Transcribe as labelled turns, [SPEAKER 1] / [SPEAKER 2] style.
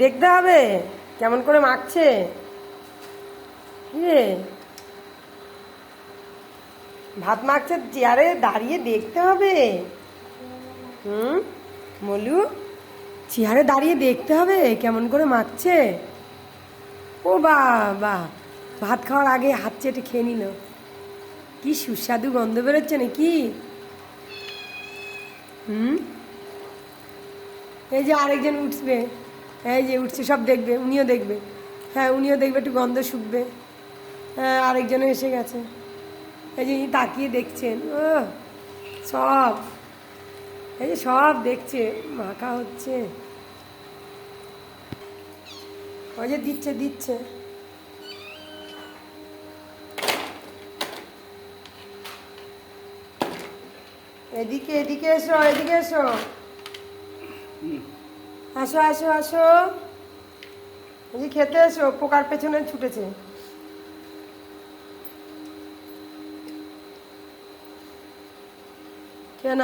[SPEAKER 1] দেখতে হবে কেমন করে মাখছে। রে ভাত মাখছে, চেয়ারে দাঁড়িয়ে দেখতে হবে। মলু, চেয়ারে দাঁড়িয়ে দেখতে হবে কেমন করে মাখছে। ও বাবা, ভাত খাওয়ার আগে হাত চেটে খেয়ে নিল। কি সুস্বাদু গন্ধ বেরোচ্ছে নাকি। এই যে আরেকজন উঠবে, এই যে উঠছে, সব দেখবে, উনিও দেখবে। হ্যাঁ, উনিও দেখবে, একটু গন্ধ শুকবে। হ্যাঁ, আরেকজনও এসে গেছে। এই যে তাকিয়ে দেখছেন। ও সব, এই যে সব দেখছে, মাখা হচ্ছে। ওই যে দিচ্ছে দিচ্ছে। এদিকে এদিকে এসো, এদিকে এসো, আসো আসো আসো, এই যে খেতে এসো। পোকার পেছনে ছুটেছে। কেন?